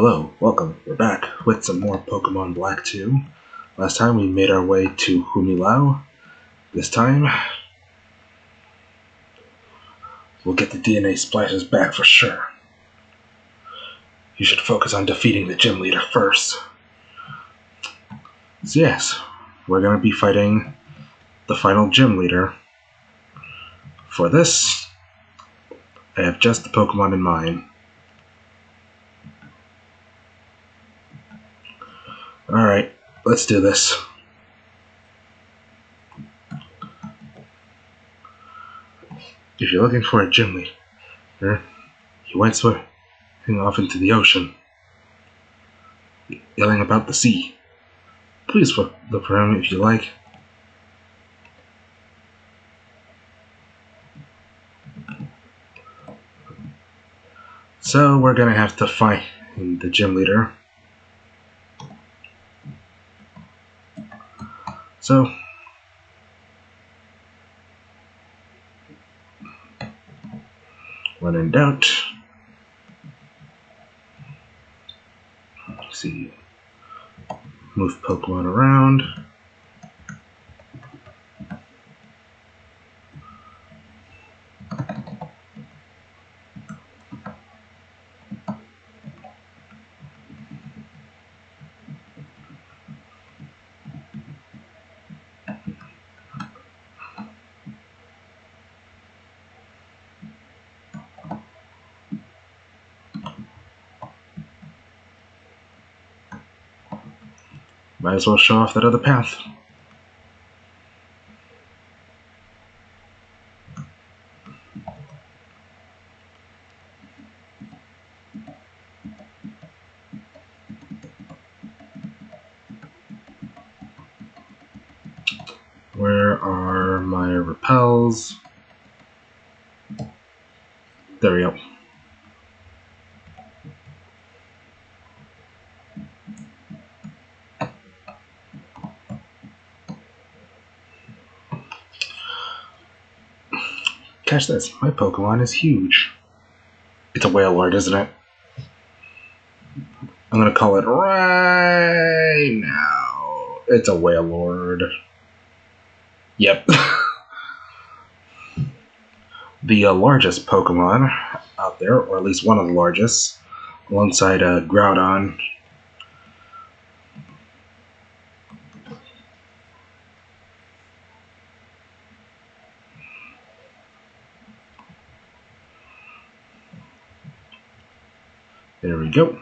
Hello, welcome. We're back with some more Pokemon Black 2. Last time we made our way to Humilau. This time, we'll get the DNA splashes back for sure. You should focus on defeating the gym leader first. So yes, we're going to be fighting the final gym leader. For this, I have just the Pokemon in mind. Alright, let's do this. If you're looking for a gym leader, he went swimming off into the ocean, yelling about the sea. Please look for him if you like. So we're gonna have to find the gym leader. So when in doubt, let's see, move Pokemon around. Might as well show off that other path. Where are my repels? There we go. Catch this, my Pokemon is huge. It's a Wailord, isn't it? I'm gonna call it right now. It's a Wailord. Yep. The largest Pokemon out there, or at least one of the largest, alongside Groudon. There we go.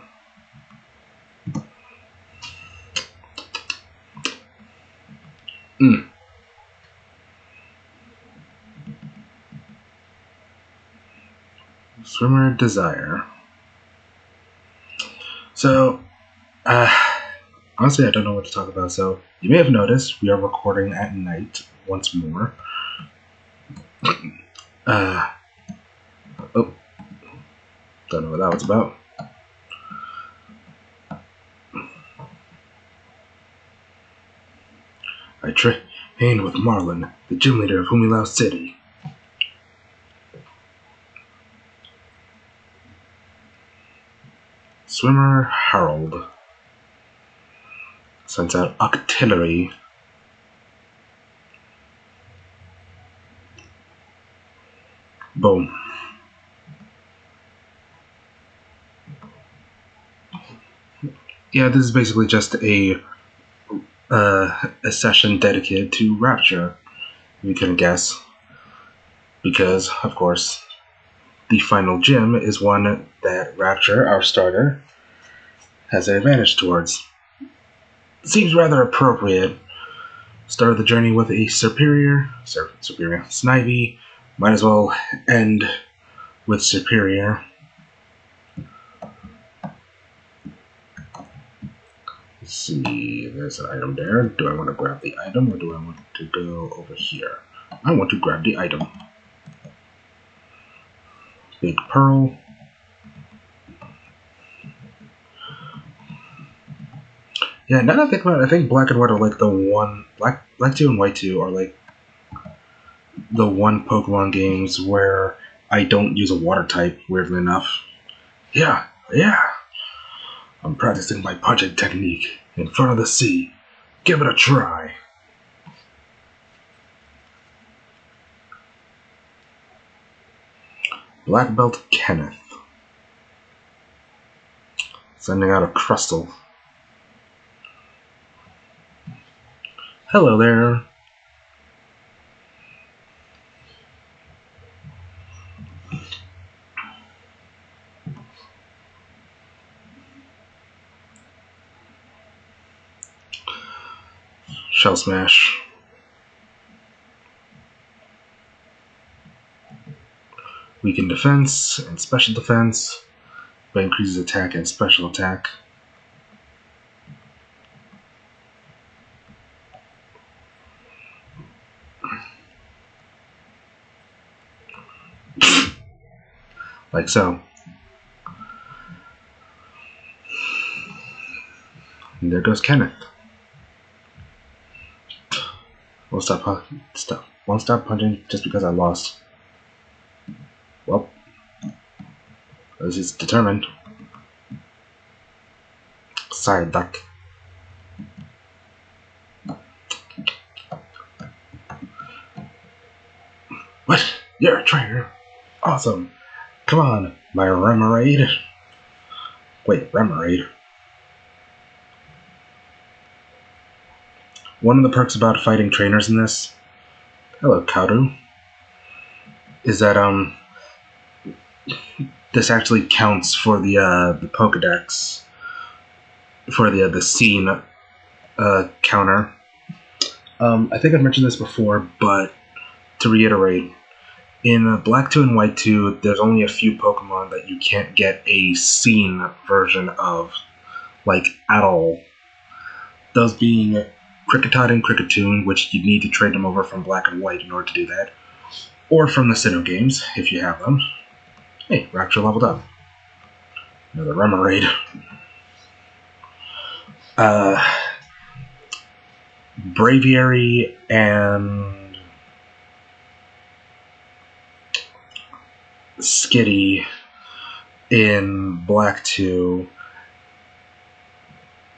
Swimmer Desire. So, honestly, I don't know what to talk about. So, you may have noticed we are recording at night once more. Oh, don't know what that was about. I trained with Marlin, the gym leader of Humilau City. Swimmer Harold sends out artillery. Boom. Yeah, this is basically just a session dedicated to Rapture. You can guess, because of course, the final gym is one that Rapture, our starter, has an advantage towards. Seems rather appropriate. Start the journey with a superior Snivy. Might as well end with superior. Let's see, there's an item there. Do I want to grab the item or do I want to go over here? I want to grab the item. Big Pearl. Yeah, now that I think about it, I think Black and White are like the one. Black 2 and White 2 are like the one Pokemon games where I don't use a water type, weirdly enough. Yeah. I'm practicing my punching technique in front of the sea. Give it a try. Black Belt Kenneth. Sending out a crustal. Hello there. Shell Smash. Weaken defense and special defense, but increases attack and special attack. Like so. And there goes Kenneth. Won't stop punching just because I lost. Well, as he's determined. Sorry, duck. What? You're a trainer? Awesome. Come on, my Remoraid. Wait, Remoraid? One of the perks about fighting trainers in this, hello Kaoru, is that this actually counts for the Pokedex, for the scene counter. I think I've mentioned this before, but to reiterate, in Black 2 and White 2, there's only a few Pokemon that you can't get a scene version of, like, at all. Those being Kricketot and Kricketune, which you'd need to trade them over from Black and White in order to do that, or from the Sinnoh games, if you have them. Hey, Rapture leveled up. Another Remoraid. Braviary and Skitty in Black 2,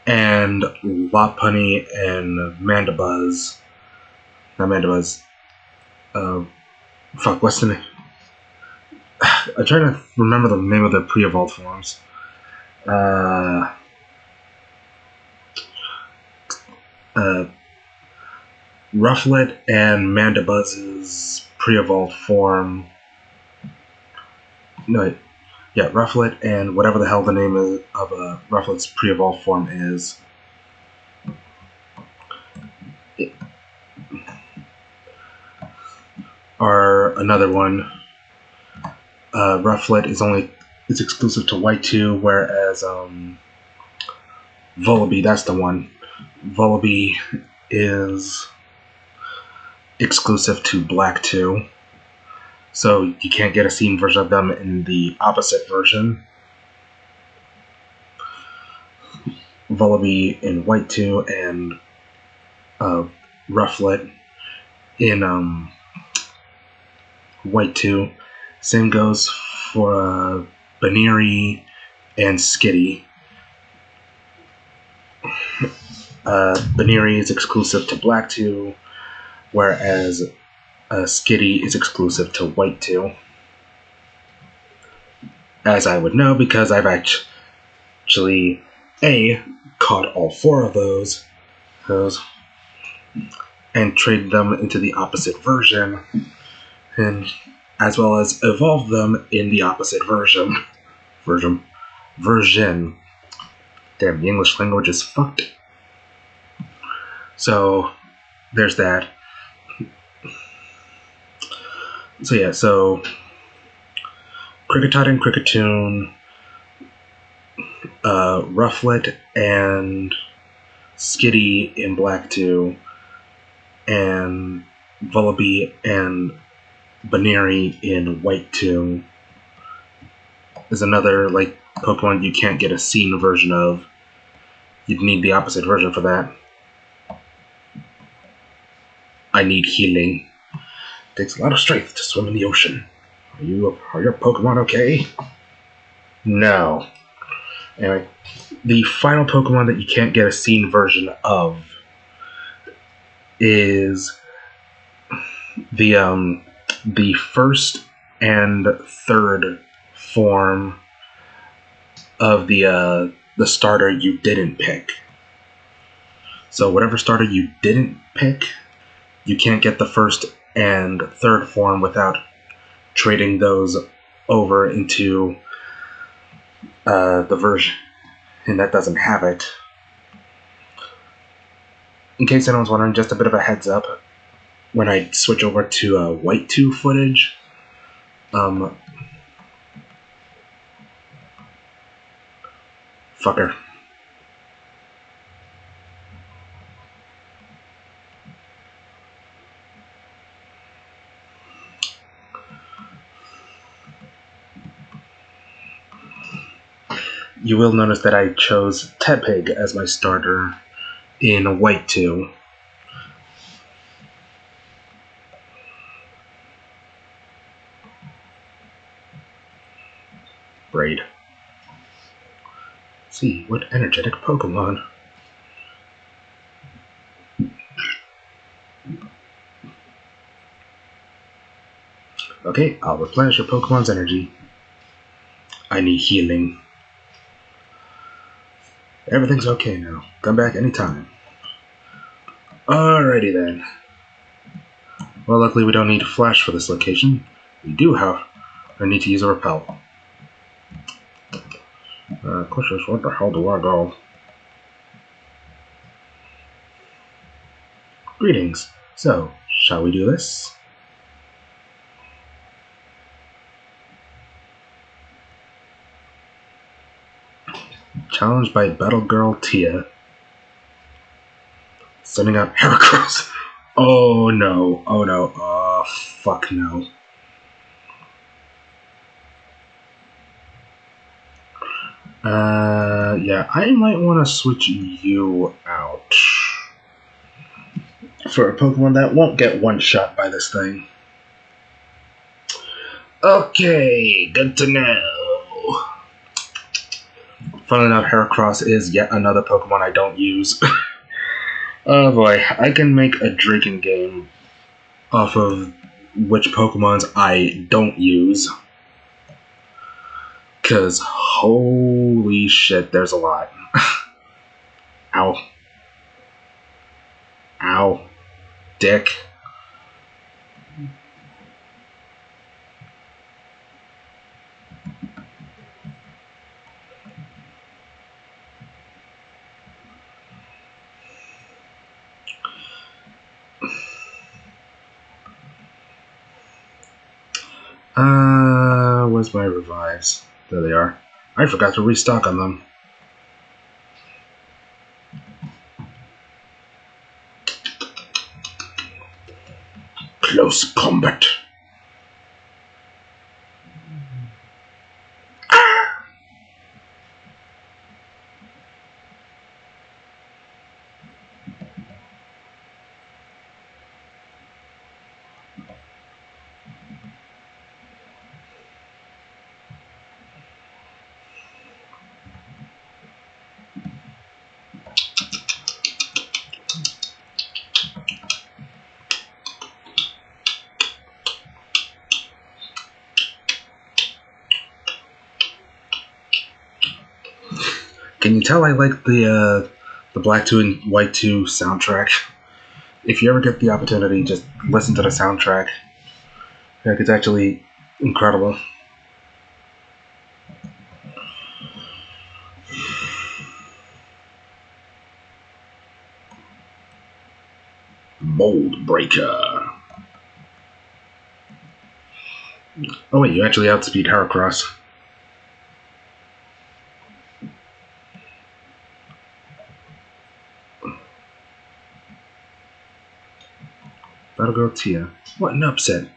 and Lopunny and Mandibuzz. Not Mandibuzz. Fuck, what's the name? I'm trying to remember the name of the pre-evolved forms. Rufflet and Mandibuzz's pre-evolved form. No, yeah, Rufflet and whatever the hell the name is of Rufflet's pre-evolved form is. Are another one. Rufflet is exclusive to White 2, whereas Vullaby, that's the one. Vullaby is exclusive to Black 2. So you can't get a scene version of them in the opposite version. Vullaby in White 2 and Rufflet in White 2. Same goes for Baneri and Skitty. Baneri is exclusive to Black 2, whereas Skitty is exclusive to White 2. As I would know, because I've actually caught all 4 of those and traded them into the opposite version, and as well as evolved them in the opposite version. Damn, the English language is fucked. So there's that. So yeah, so Kricketot and Kricketune, Rufflet and Skitty in Black 2, and Vullaby and Baneri in White 2 is another, like, Pokemon you can't get a scene version of. You'd need the opposite version for that. I need healing. Takes a lot of strength to swim in the ocean. Are your Pokemon okay? No. Anyway, the final Pokemon that you can't get a seen version of is the first and third form of the starter you didn't pick. So whatever starter you didn't pick, you can't get the first and third form without trading those over into the version that doesn't have it. In case anyone's wondering, just a bit of a heads up, when I switch over to White 2 footage, fucker. You will notice that I chose Tepig as my starter in White 2. Braid. See, what energetic Pokemon. Okay, I'll replenish your Pokemon's energy. I need healing. Everything's okay now. Come back anytime. Alrighty then. Well, luckily we don't need Flash for this location. We do have... I need to use a Repel. Question is, what the hell do I go? Greetings. So, shall we do this? Challenged by Battle Girl Tia. Sending out Heracross. Oh no. Oh no. Oh, fuck no. Yeah, I might want to switch you out for a Pokemon that won't get one shot by this thing. Okay, good to know. Funnily enough, Heracross is yet another Pokemon I don't use. Oh boy, I can make a drinking game off of which Pokemons I don't use. Cause holy shit, there's a lot. Ow. Ow. Dick. Where's my revives? There they are. I forgot to restock on them. Close combat. Can you tell I like the Black 2 and White 2 soundtrack? If you ever get the opportunity, just listen to the soundtrack. Like, it's actually incredible. Mold Breaker. Oh wait, you actually outspeed Heracross. Battle Girl Tia. What an upset.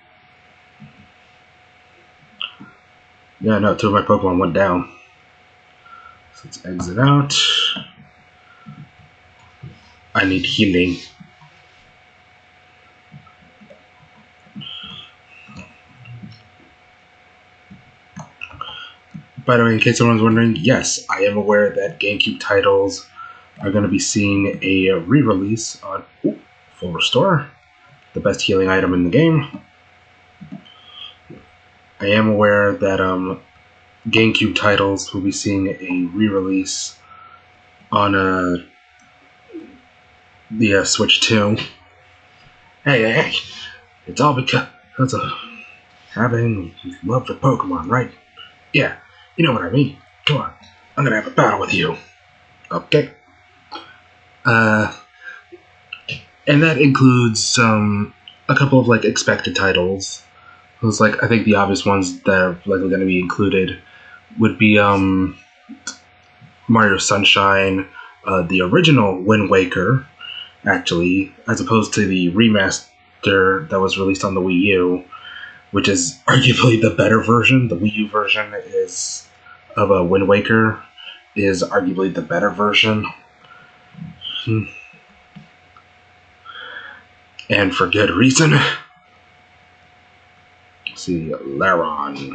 Yeah, no, two of my Pokemon went down. So let's exit out. I need healing. By the way, in case someone's wondering, yes, I am aware that GameCube titles are going to be seeing a re-release on Full Restore, the best healing item in the game. I am aware that GameCube titles will be seeing a re-release on the Switch 2. Hey, it's all because of having love for Pokemon, right? Yeah, you know what I mean. Come on, I'm gonna have a battle with you. Okay. And that includes a couple of like expected titles. It was like I think the obvious ones that are likely going to be included would be Mario Sunshine, the original Wind Waker, actually, as opposed to the remaster that was released on the Wii U, which is arguably the better version. The Wii U version is of a Wind Waker is arguably the better version. And for good reason. Let's see, Laron.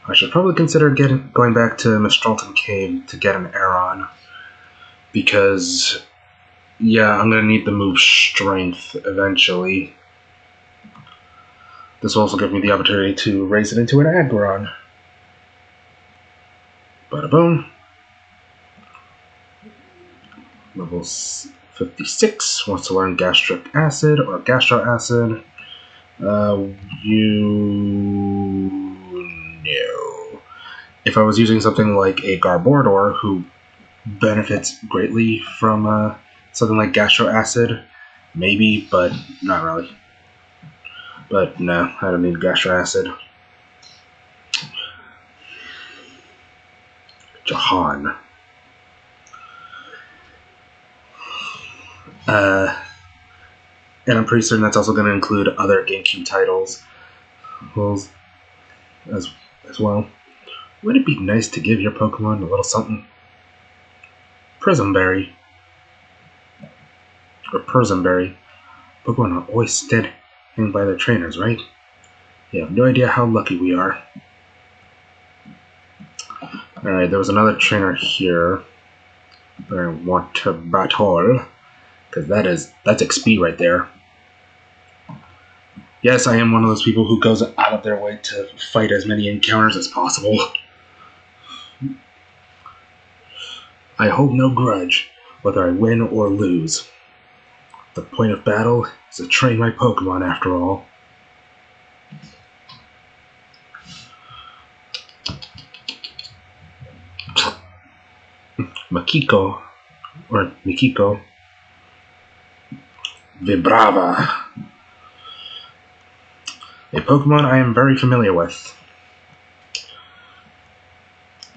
I should probably consider going back to Mistralton Cave to get an Aeron. Because, yeah, I'm going to need the move Strength eventually. This will also give me the opportunity to raise it into an Aggron. Bada boom. Level 56 wants to learn Gastric Acid or Gastro Acid. No. If I was using something like a Garbodor, who benefits greatly from something like Gastro Acid, maybe, but not really. But no, I don't need Gastro Acid. Jahan. And I'm pretty certain that's also going to include other GameCube titles as well. Would it be nice to give your Pokemon a little something? Prismberry. Or Prismberry. Pokemon are always standing by their trainers, right? You have no idea how lucky we are. Alright, there was another trainer here that I want to battle. Because that's XP right there. Yes, I am one of those people who goes out of their way to fight as many encounters as possible. I hold no grudge, whether I win or lose. The point of battle is to train my Pokemon, after all. Makiko, or Mikiko. Vibrava. A Pokemon I am very familiar with.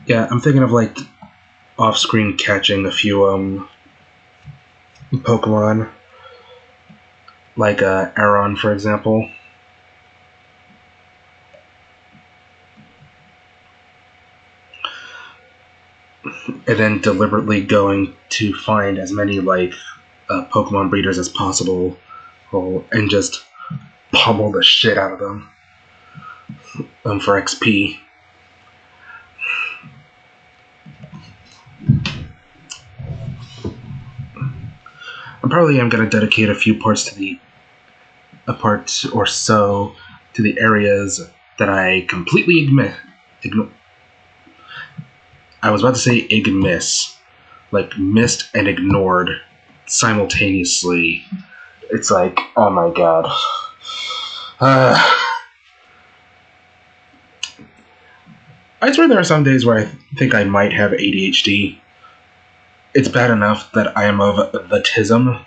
Yeah, I'm thinking of like off-screen catching a few Pokemon, like Aeron, for example. And then deliberately going to find as many like Pokemon breeders as possible, and just pummel the shit out of them for XP. I probably am going to dedicate a few parts to a part or so to the areas that I completely ignore. I was about to say miss, like missed and ignored simultaneously. It's like, oh my god. I swear there are some days where I think I might have ADHD. It's bad enough that I am of autism.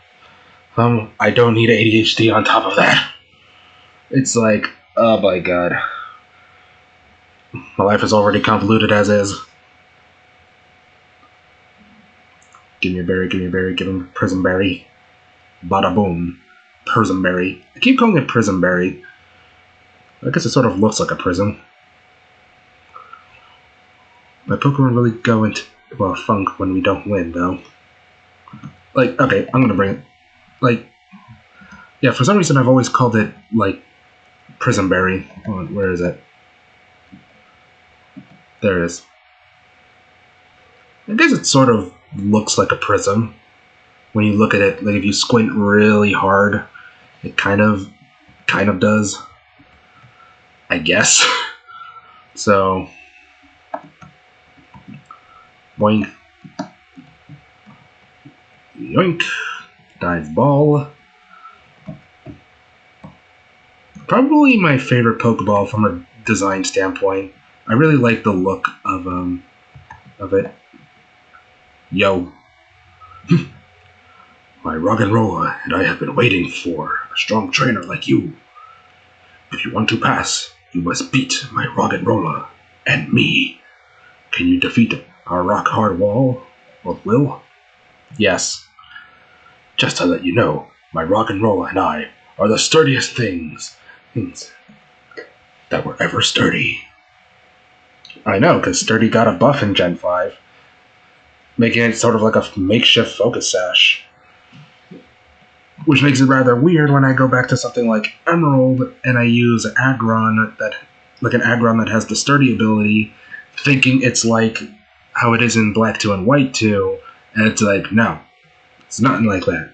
I don't need ADHD on top of that. It's like, oh my god. My life is already convoluted as is. Give me a berry, give me a berry, give him a Prismberry. Bada boom. Prismberry. I keep calling it Prismberry. I guess it sort of looks like a prism. My Pokemon really go into a funk when we don't win, though. Like, okay, I'm gonna bring it. Like, yeah, for some reason I've always called it, like, Prismberry. Where is it? There it is. I guess it sort of looks like a prism. When you look at it, like if you squint really hard, it kind of does. I guess. So, boink. Yoink. Dive ball. Probably my favorite Pokeball from a design standpoint. I really like the look of it. Yo. My Roggenrola and I have been waiting for a strong trainer like you. If you want to pass, you must beat my Roggenrola and me. Can you defeat our rock-hard wall of will? Yes. Just to let you know, my Roggenrola and I are the sturdiest things that were ever sturdy. I know, because Sturdy got a buff in Gen 5, making it sort of like a makeshift focus sash. Which makes it rather weird when I go back to something like Emerald and I use Aggron an Aggron that has the Sturdy ability, thinking it's like how it is in Black 2 and White 2, and it's like, no, it's nothing like that.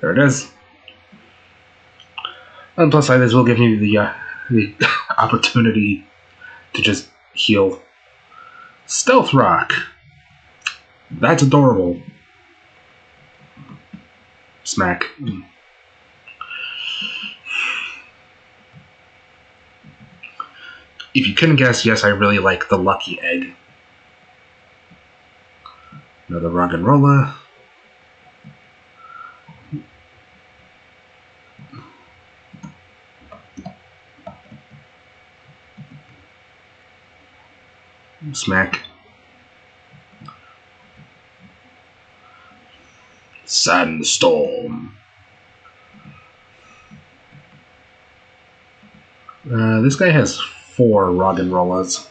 There it is. And plus, this will give me the opportunity to just heal. Stealth Rock. That's adorable. Smack. If you couldn't guess, yes, I really like the Lucky Egg. Another Roggenrola. Smack. Sandstorm. This guy has 4 Roggenrolas.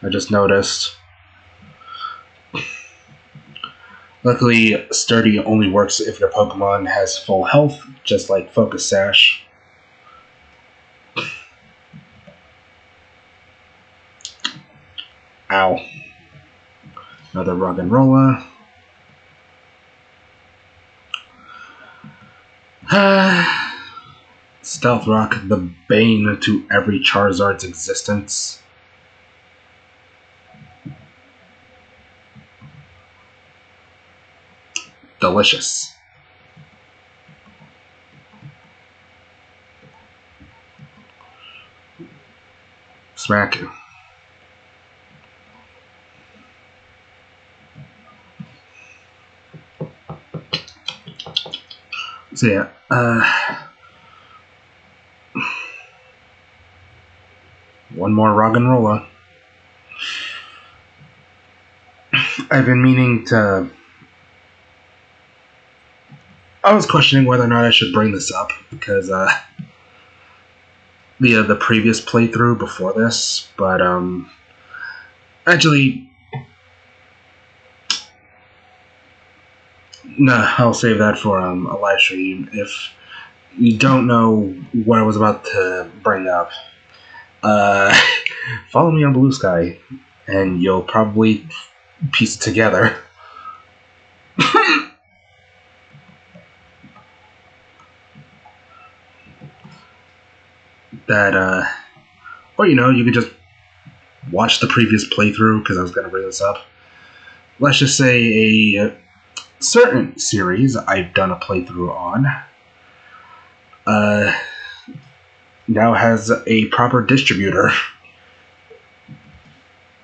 I just noticed. Luckily, Sturdy only works if your Pokemon has full health, just like Focus Sash. Ow. Another Roggenrola. Stealth Rock, the bane to every Charizard's existence. Delicious. Smack. So yeah, one more Roggenrola. I've been meaning to... I was questioning whether or not I should bring this up, because the previous playthrough before this, but actually, no, I'll save that for a live stream. If you don't know what I was about to bring up, follow me on Blue Sky, and you'll probably piece it together. That, or you could just watch the previous playthrough, because I was going to bring this up. Let's just say a certain series I've done a playthrough on now has a proper distributor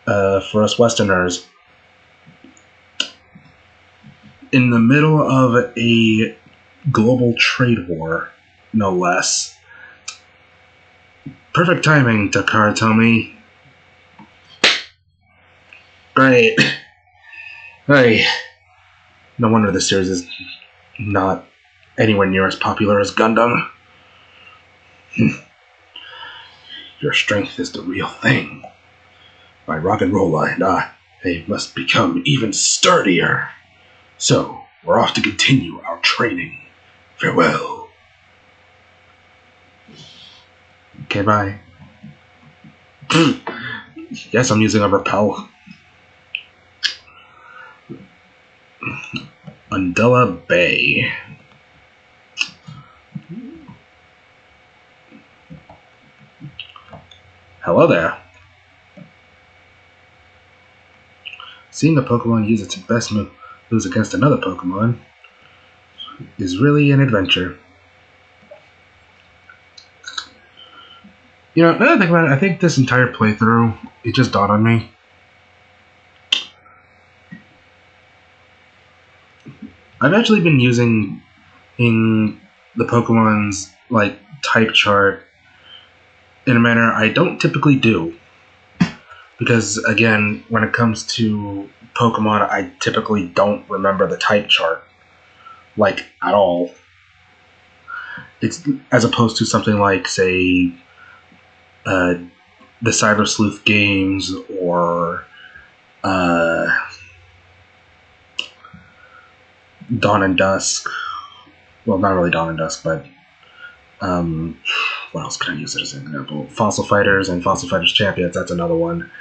for us Westerners. In the middle of a global trade war, no less. Perfect timing, Takara Tomy. Great. Hey. No wonder this series is not anywhere near as popular as Gundam. Your strength is the real thing. My Roggenrola and I they must become even sturdier. So, we're off to continue our training. Farewell. Okay, bye. Yes, I'm using a repel. Undella Bay. Hello there. Seeing a Pokemon use its best moves against another Pokemon is really an adventure. You know, now that I think about it, I think this entire playthrough, it just dawned on me. I've actually been using the Pokemon's like type chart in a manner I don't typically do. Because again, when it comes to Pokemon, I typically don't remember the type chart, like, at all. It's as opposed to something like, say, the Cyber Sleuth games or Dawn and Dusk. Well, not really Dawn and Dusk, but what else can I use as an example? Fossil Fighters and Fossil Fighters Champions, that's another one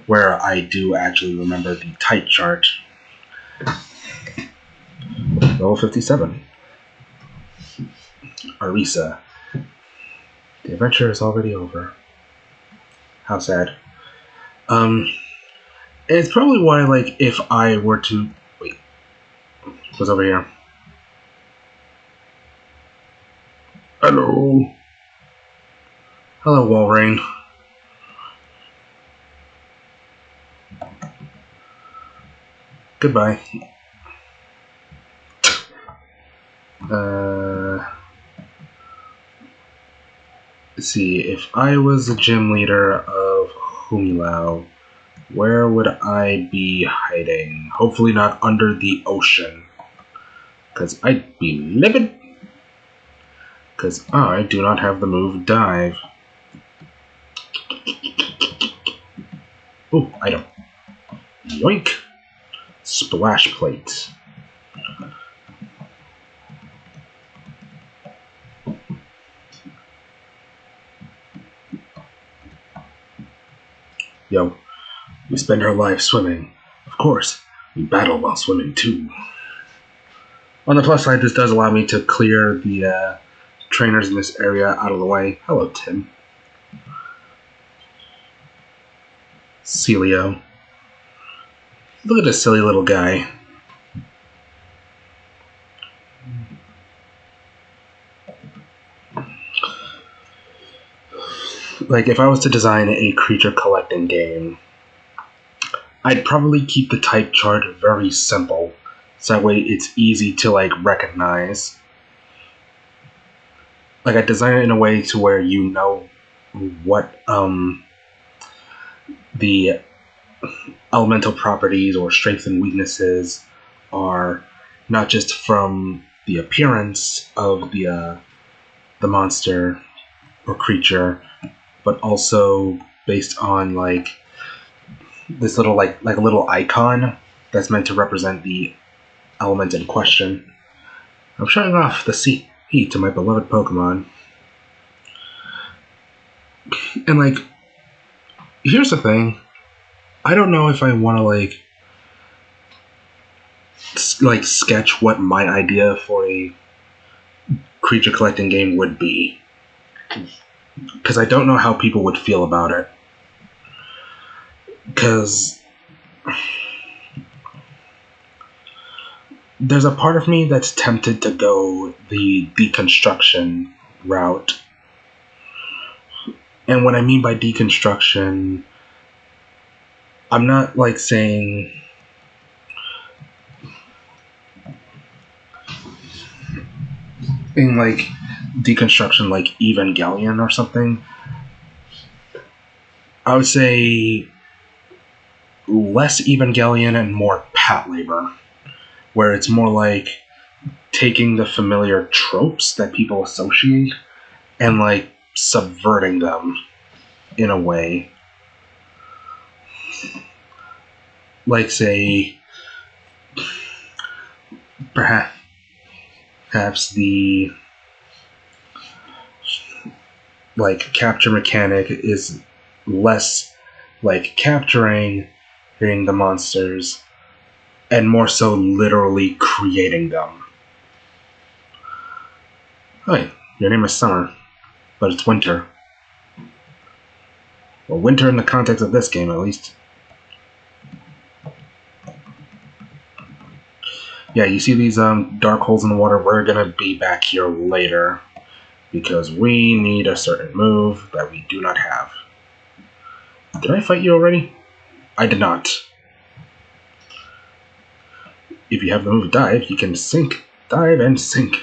where I do actually remember the type chart. Level 57. Arisa. The adventure is already over. How sad. It's probably why, like, if I were to... Wait. What's over here? Hello. Hello, Walrein. Goodbye. Let's see. If I was the gym leader of Humilau, where would I be hiding? Hopefully not under the ocean. Because I'd be livid. Because I do not have the move Dive. Ooh, item. Yoink. Splash Plate. Yo, we spend our lives swimming. Of course, we battle while swimming too. On the plus side, this does allow me to clear the trainers in this area out of the way. Hello, Tim. Celio. Look at this silly little guy. Like, if I was to design a creature collecting game, I'd probably keep the type chart very simple. So that way it's easy to, like, recognize. Like, I design it in a way to where you know what the elemental properties or strengths and weaknesses are, not just from the appearance of the monster or creature, but also based on, like, this little like a little icon that's meant to represent the element in question. I'm showing off the heat to my beloved Pokemon. And, like, here's the thing. I don't know if I want to, like sketch what my idea for a creature collecting game would be. Because I don't know how people would feel about it. Because there's a part of me that's tempted to go the deconstruction route. And what I mean by deconstruction, I'm not, like, saying in, like, deconstruction like Evangelion or something. I would say less Evangelion and more pat labor, where it's more like taking the familiar tropes that people associate and, like, subverting them in a way. like say perhaps the like capture mechanic is less like capturing, hitting the monsters, and more so literally creating them. Hi, your name is Summer, but it's winter. Well, winter in the context of this game, at least. Yeah, you see these dark holes in the water? We're gonna be back here later because we need a certain move that we do not have. Did I fight you already? I did not. If you have the move dive, you can sink, dive, and sink.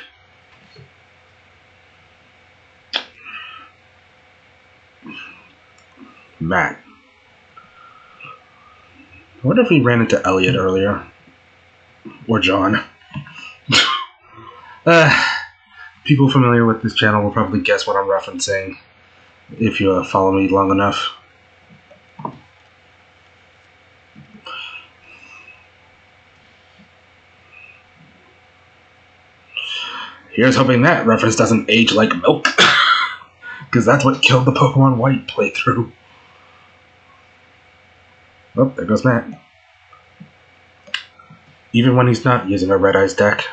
Matt. I wonder if we ran into Elliot earlier. Or John. People familiar with this channel will probably guess what I'm referencing if you follow me long enough. Here's hoping that reference doesn't age like milk. Because that's what killed the Pokemon White playthrough. Oh, there goes Matt. Even when he's not using a Red Eyes deck.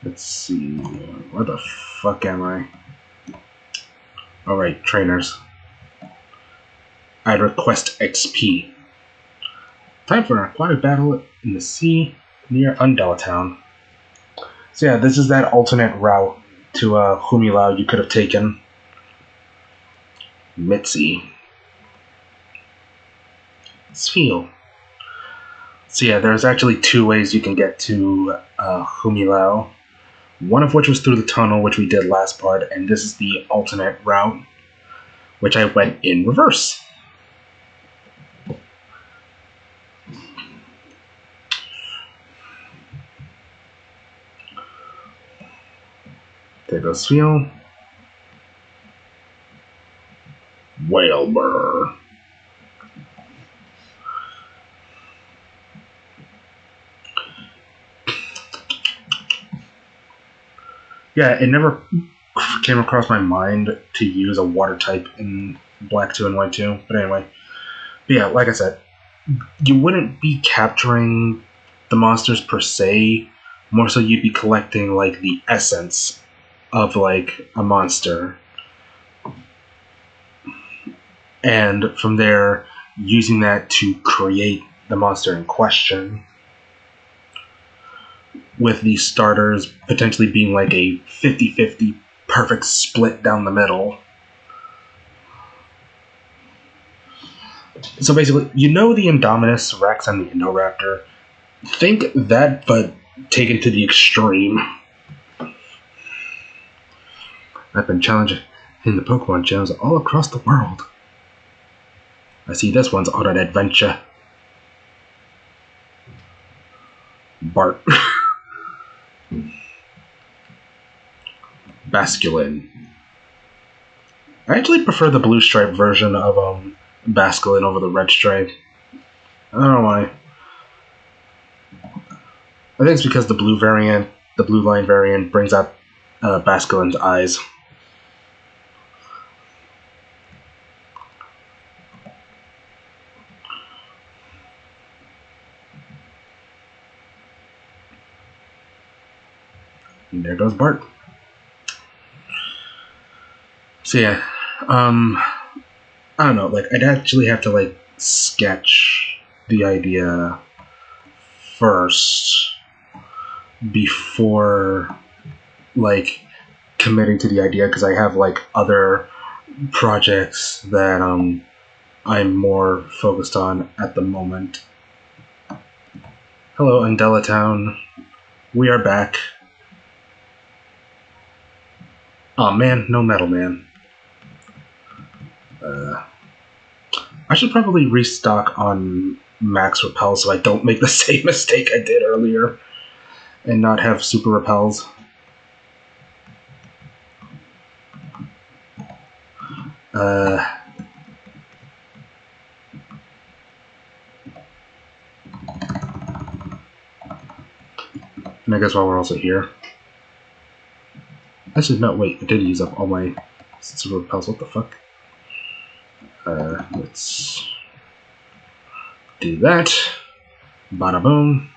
Let's see. Where the fuck am I? Alright, trainers. I request XP. Time for an aquatic battle in the sea near Undella Town. So yeah, this is that alternate route to Humilau you could have taken. Mitzi. Sfeel. So yeah, there's actually two ways you can get to Humilau. One of which was through the tunnel, which we did last part, and this is the alternate route, which I went in reverse. There goes Sfeel. Whalebur. Yeah, it never came across my mind to use a water type in Black 2 and White 2. But anyway. But yeah, like I said, you wouldn't be capturing the monsters per se. More so you'd be collecting like the essence of like a monster. And from there, using that to create the monster in question. With these starters potentially being like a 50-50 perfect split down the middle. So basically, you know the Indominus Rex and the Indoraptor. Think that, but taken to the extreme. I've been challenging in the Pokemon channels all across the world. I see this one's on an adventure. Bart. Basculin. I actually prefer the blue stripe version of Basculin over the red stripe. I don't know why. I think it's because the blue line variant brings out Basculin's eyes. And there goes Bart. So yeah, I don't know, like I'd actually have to like sketch the idea first before like committing to the idea, because I have like other projects that I'm more focused on at the moment. Hello, Undella Town. We are back. Oh man, no Metal Man. I should probably restock on Max Repel so I don't make the same mistake I did earlier and not have Super Repels. And I guess while we're also here, actually no, wait, I did use up all my super repels. What the fuck? Let's do that. Bada boom.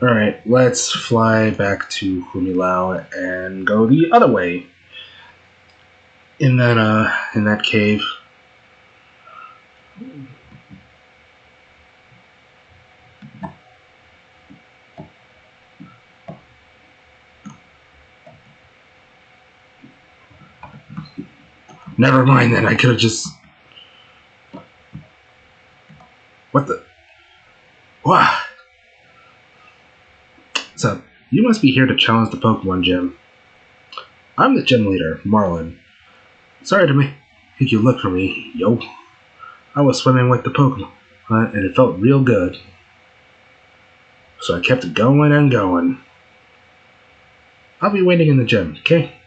Alright, let's fly back to Humilau and go the other way. In that cave. Never mind then, I could have just... What the... Wow. So, you must be here to challenge the Pokemon Gym. I'm the gym leader, Marlin. Sorry to make you look for me, yo. I was swimming with the Pokemon, and it felt real good. So I kept going and going. I'll be waiting in the gym, okay?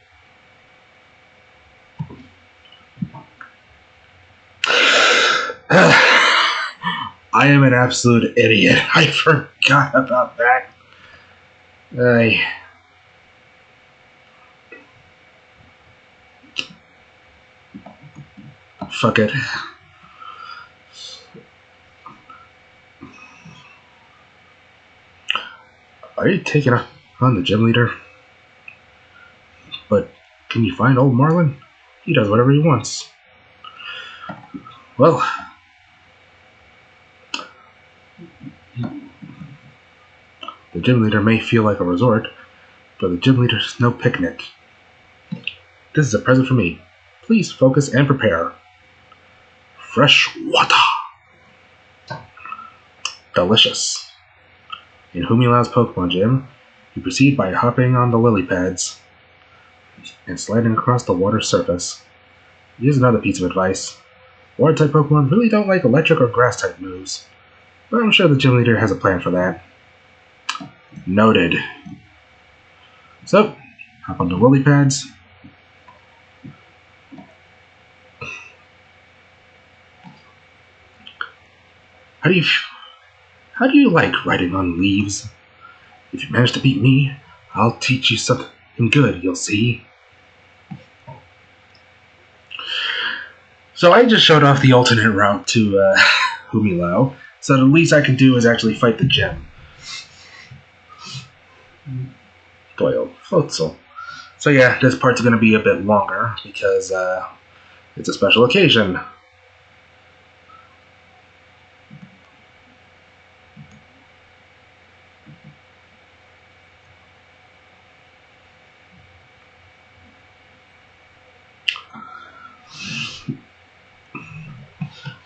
I am an absolute idiot. I forgot about that. Fuck it. Are you taking on the gym leader? But can you find old Marlin? He does whatever he wants. Well, the gym leader may feel like a resort, but the gym leader is no picnic. This is a present for me. Please focus and prepare. Fresh water. Delicious. In Humilau's Pokemon Gym, you proceed by hopping on the lily pads and sliding across the water's surface. Here's another piece of advice. Water-type Pokemon really don't like electric or grass-type moves, but I'm sure the gym leader has a plan for that. Noted. So, hop on the lily pads. How do you like riding on leaves? If you manage to beat me, I'll teach you something good, you'll see. So I just showed off the alternate route to Humilau, so the least I can do is actually fight the gym. Doyle, Floatzel. So yeah, this part's going to be a bit longer because it's a special occasion.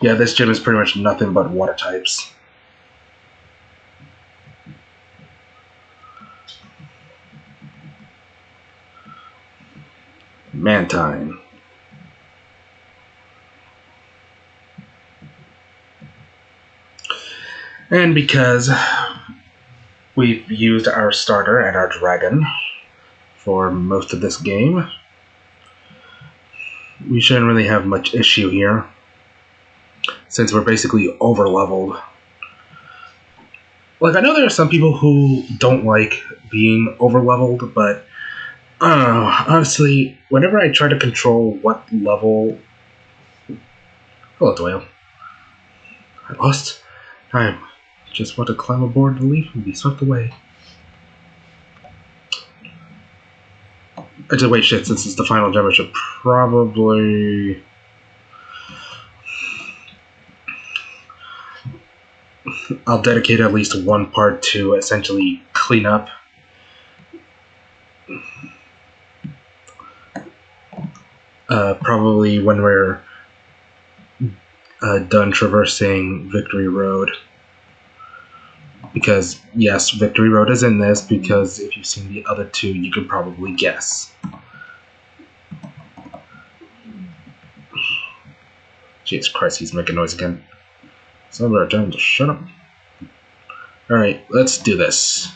Yeah, this gym is pretty much nothing but water types. Mantine. And because we've used our starter and our dragon for most of this game, we shouldn't really have much issue here, since we're basically over-leveled. Like, I know there are some people who don't like being over-leveled, but I don't know. Honestly, whenever I try to control what level... Hello, Doyle. I lost time. Just want to climb aboard the leaf and be swept away. Actually, wait, shit, since it's the final gem, I should probably... I'll dedicate at least one part to essentially clean up. Probably when we're done traversing Victory Road. Because, yes, Victory Road is in this, because if you've seen the other two, you can probably guess. Jesus Christ, he's making noise again. Somebody tell him to shut up. Alright, let's do this.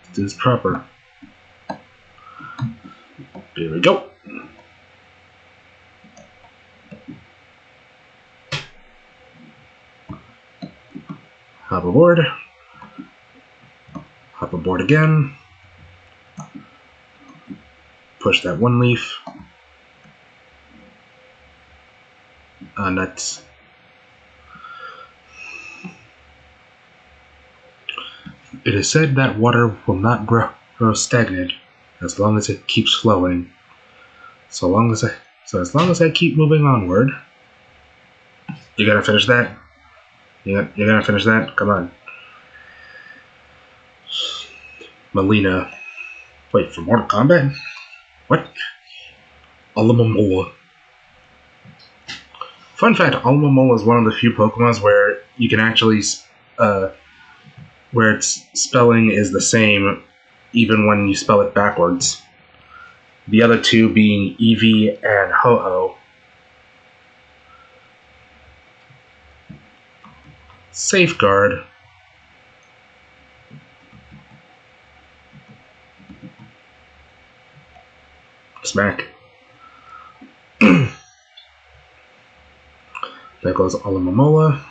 Let's do this proper. Here we go. Hop aboard. Hop aboard again. Push that one leaf. Nuts. It is said that water will not grow stagnant as long as it keeps flowing. So as long as I keep moving onward. You gotta finish that. You gotta finish that. Come on. Melina. Wait, for Mortal Kombat? What? Alomomola. Fun fact, Alomomola is one of the few Pokemons where you can actually, where its spelling is the same even when you spell it backwards. The other two being Eevee and Ho-Oh. Safeguard. Smack. There goes Alomomola.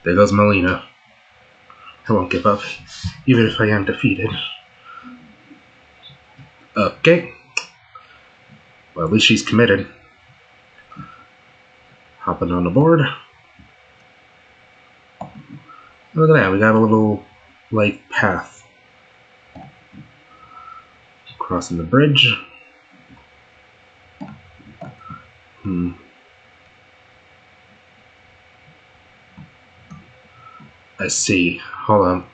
There goes Melina. I won't give up, even if I am defeated. Okay. Well, at least she's committed. Hopping on the board. Look at that, we got a little, like, path. Crossing the bridge. I see. Hold on.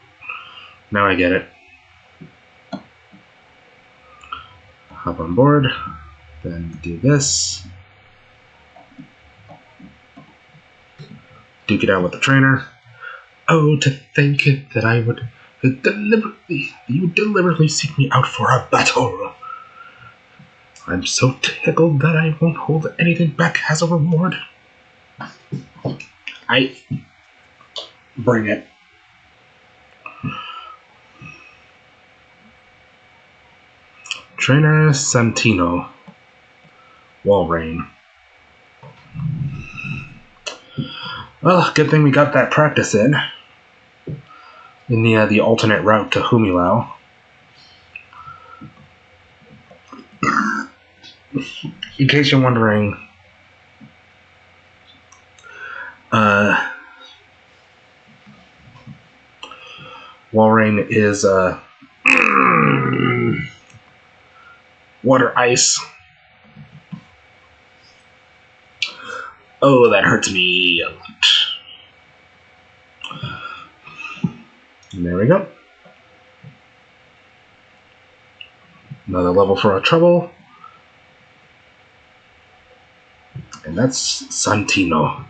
Now I get it. Hop on board. Then do this. Duke it out with the trainer. Oh, to think that I would deliberately seek me out for a battle. I'm so tickled that I won't hold anything back as a reward. Bring it. Trainer Santino. Walrein. Well, good thing we got that practice in the alternate route to Humilau. In case you're wondering, Walrein is water ice. Oh, that hurts me a lot. And there we go. Another level for our trouble. And that's Santino.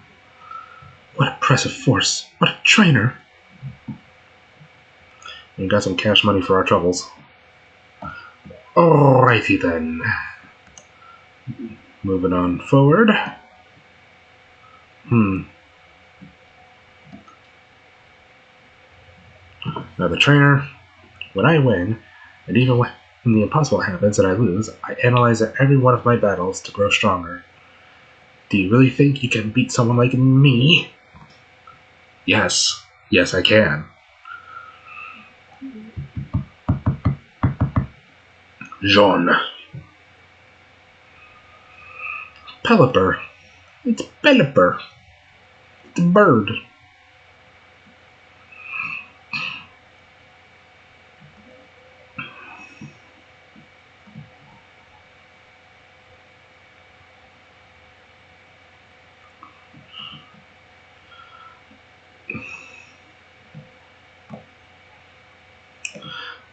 What impressive force. What a trainer. We got some cash money for our troubles. Alrighty then. Moving on forward. Now the trainer, when I win, and even when the impossible happens and I lose, I analyze every one of my battles to grow stronger. Do you really think you can beat someone like me? Yes. Yes, I can. Jean. Pelipper. It's Pelipper. It's a bird.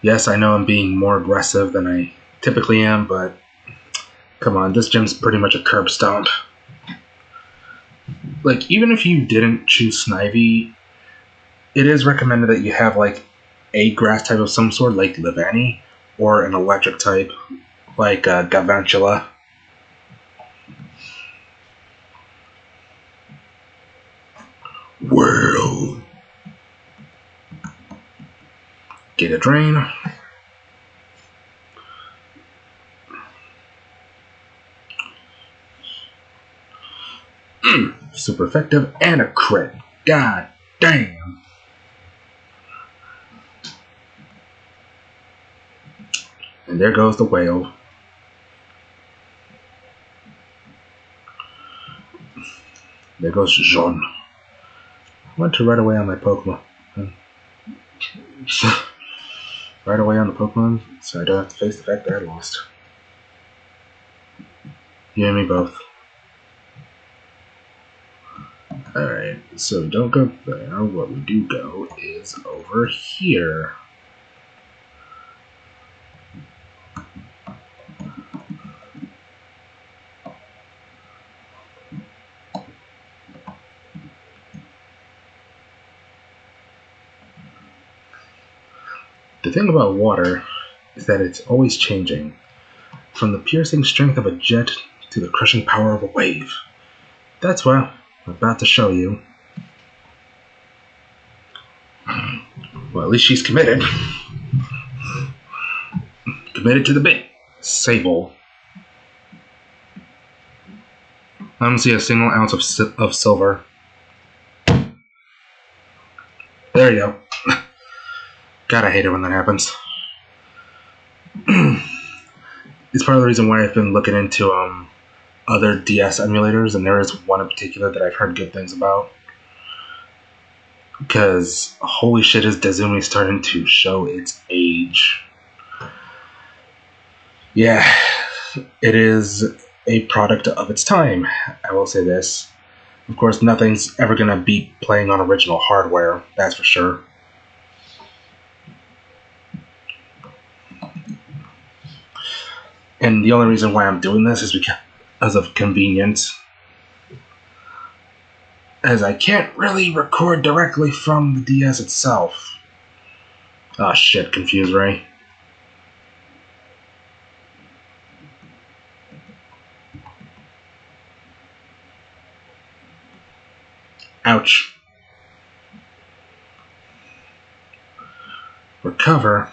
Yes, I know I'm being more aggressive than I typically am, but come on, this gym's pretty much a curb stomp. Like, even if you didn't choose Snivy, it is recommended that you have, like, a grass type of some sort, like Levani, or an electric type, like Galvantula. Get a drain. Super effective and a crit. God damn. And there goes the whale. There goes Jean. I went to right away on my Pokemon. Right away on the Pokemon, so I don't have to face the fact that I lost. You and me both. Alright, so we don't go there. What we do go is over here. The thing about water is that it's always changing. From the piercing strength of a jet to the crushing power of a wave. That's what I'm about to show you. Well, at least she's committed. Committed to the bit. Sable. I don't see a single ounce of silver. There you go. God, I hate it when that happens. It's part of the reason why I've been looking into other DS emulators, and there is one in particular that I've heard good things about. Because, holy shit, is Dezumi starting to show its age. Yeah, it is a product of its time, I will say this. Of course, nothing's ever going to beat playing on original hardware, that's for sure. And the only reason why I'm doing this is because of convenience. As I can't really record directly from the DS itself. Ah, shit, Confuse Ray. Ouch. Recover.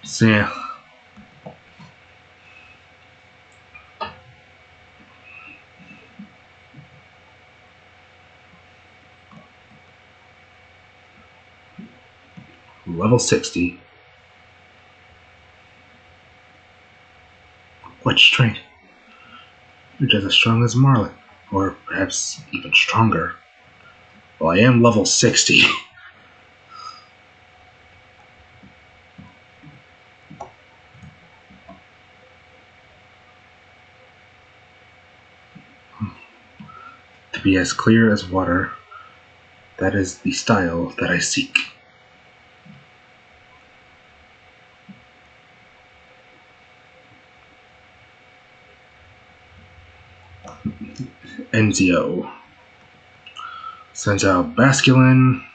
So yeah. Level 60. What strength? You're just as strong as Marlin. Or perhaps even stronger. Well, I am level 60. To be as clear as water, that is the style that I seek. Enzio sends out Basculin.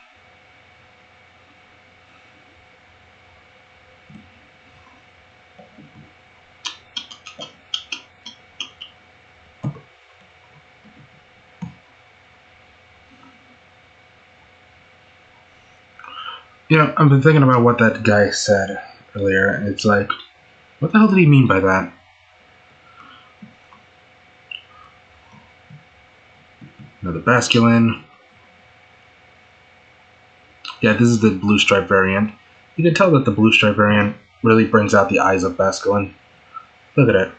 You know, I've been thinking about what that guy said earlier, and it's like, what the hell did he mean by that? Another Basculin. Yeah, this is the blue stripe variant. You can tell that the blue stripe variant really brings out the eyes of Basculin. Look at it.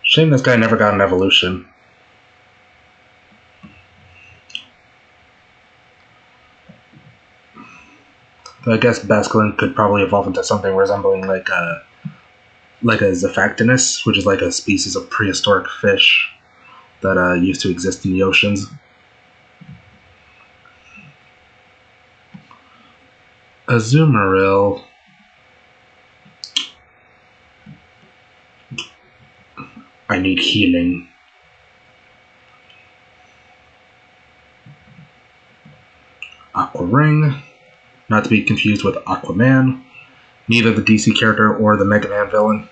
Shame this guy never got an evolution. I guess Basculin could probably evolve into something resembling like a Zaphactinus, which is like a species of prehistoric fish that used to exist in the oceans. Azumarill. I need healing. Aqua Ring, not to be confused with Aquaman, neither the DC character or the Mega Man villain.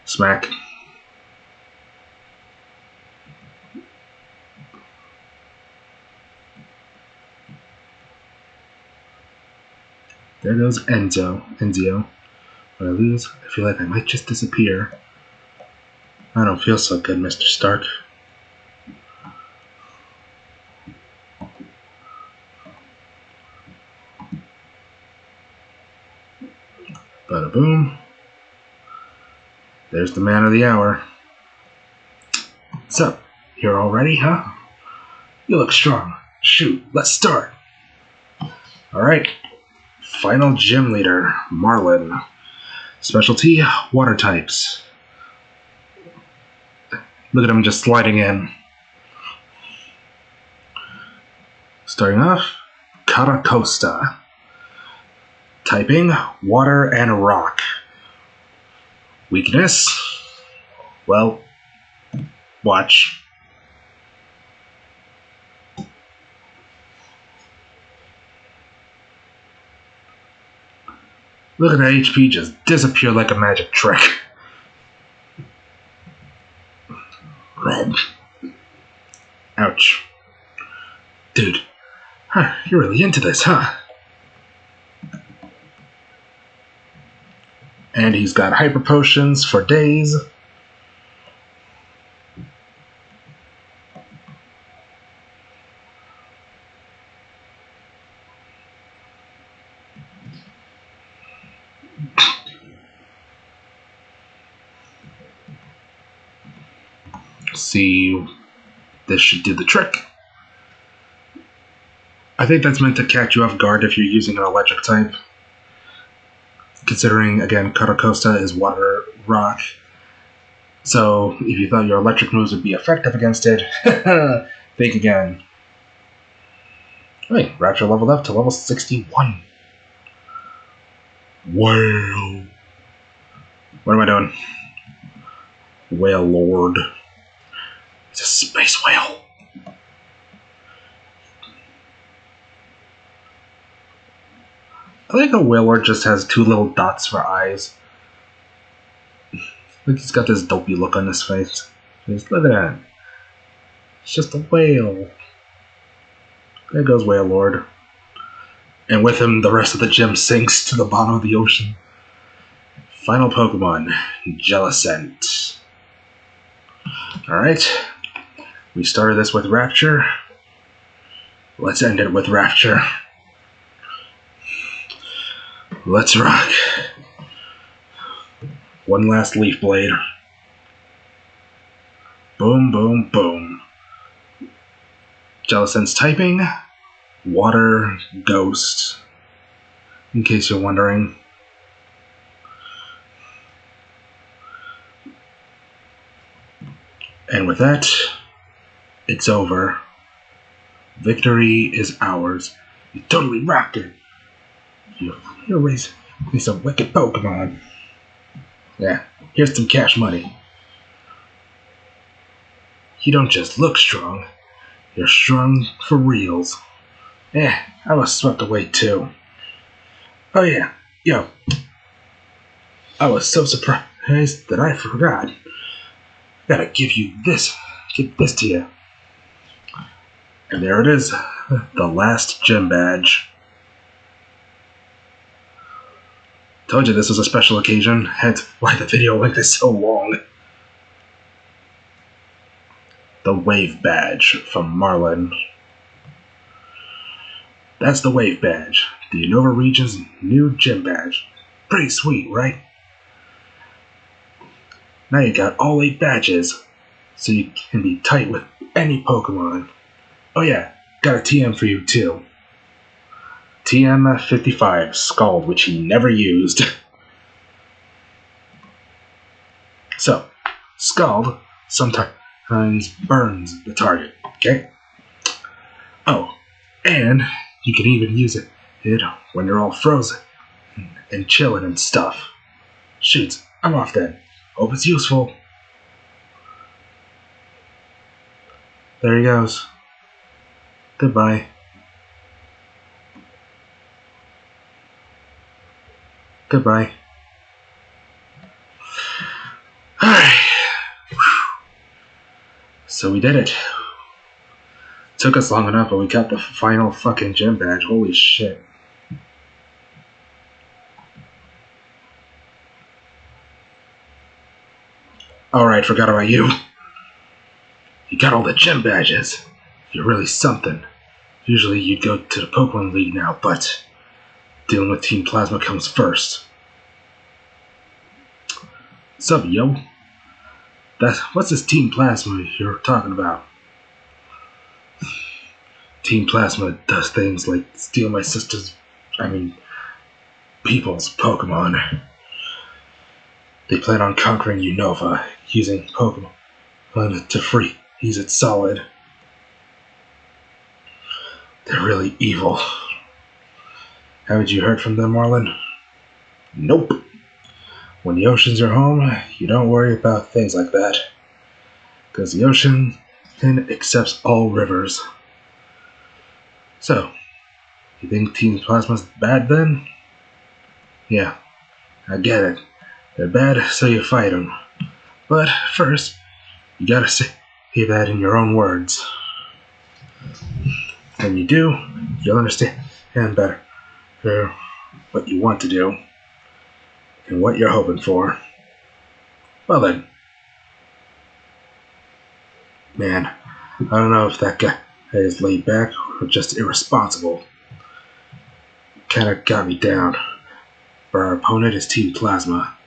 Smack. There goes Enzio. When I lose, I feel like I might just disappear. I don't feel so good, Mr. Stark. Bada boom. There's the man of the hour. So, you're all ready, huh? You look strong. Shoot, let's start. Alright. Final gym leader, Marlin. Specialty, water types. Look at him just sliding in. Starting off, Caracosta. Typing, water and rock. Weakness, well, watch. Look at that HP just disappear like a magic trick. Ouch. Dude, you're really into this, huh? And he's got hyper potions for days. See, this should do the trick. I think that's meant to catch you off guard if you're using an electric type. Considering, again, Caracosta is water rock. So, if you thought your electric moves would be effective against it, think again. Wait, Rapture leveled up to level 61. Wow. What am I doing? Whale Lord. It's a space whale. I like how Whale Lord just has two little dots for eyes. Like he's got this dopey look on his face. Just look at that. It's just a whale. There goes Whale Lord. And with him, the rest of the gym sinks to the bottom of the ocean. Final Pokemon, Jellicent. Alright. We started this with Rapture. Let's end it with Rapture. Let's rock. One last Leaf Blade. Boom, boom, boom. Jellicent's typing, Water Ghost. In case you're wondering. And with that, it's over. Victory is ours. You totally rocked it. You're raising some wicked Pokemon. Yeah, here's some cash money. You don't just look strong. You're strong for reals. I was swept away too. Oh yeah, yo. I was so surprised that I forgot. Gotta give this to you. And there it is, the last gym badge. Told you this was a special occasion, hence why the video length is so long. The Wave Badge from Marlin. That's the Wave Badge, the Unova region's new gym badge. Pretty sweet, right? Now you got all 8 badges, so you can be tight with any Pokemon. Oh yeah, got a TM for you too. TM55, Scald, which he never used. So, Scald sometimes burns the target, okay? Oh, and you can even use it when you're all frozen and chilling and stuff. Shoot, I'm off then. Hope it's useful. There he goes. Goodbye. Goodbye. Alright. So we did it. Took us long enough, but we got the final fucking gym badge. Holy shit. Alright, forgot about you. You got all the gym badges. You're really something. Usually you'd go to the Pokemon League now, but dealing with Team Plasma comes first. What's up, yo? What's this Team Plasma you're talking about? Team Plasma does things like steal my people's Pokemon. They plan on conquering Unova using Pokemon to freeze it solid. They're really evil. Haven't you heard from them, Marlin? Nope. When the oceans are home, you don't worry about things like that. Because the ocean accepts all rivers. So, you think Team Plasma's bad then? Yeah, I get it. They're bad, so you fight them. But first, you gotta say that in your own words. When you do, you'll understand better what you want to do and what you're hoping for. Well then. Man, I don't know if that guy is laid back or just irresponsible. Kinda got me down. But our opponent is Team Plasma.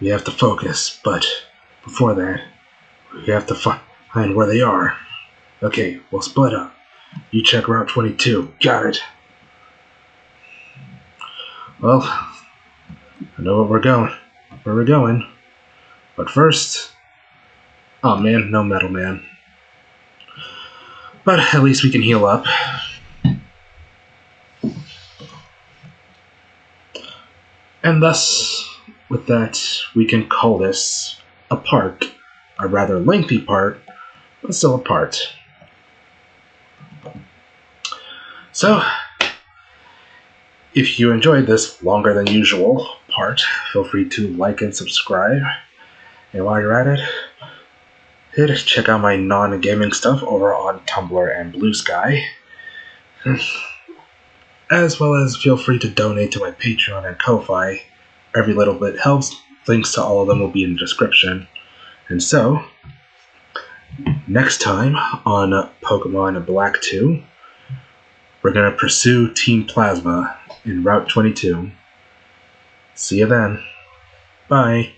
We have to focus, but before that, we have to find where they are. Okay, we'll split up. You check Route 22. Got it. Well, I know where we're going. But first... Oh man, no Metal Man. But at least we can heal up. And thus, with that, we can call this a part. A rather lengthy part, but still a part. So, if you enjoyed this longer than usual part, feel free to like and subscribe. And while you're at it, check out my non-gaming stuff over on Tumblr and Blue Sky. As well as feel free to donate to my Patreon and Ko-Fi. Every little bit helps. Links to all of them will be in the description. And so, next time on Pokemon Black 2, we're going to pursue Team Plasma in Route 22. See you then. Bye.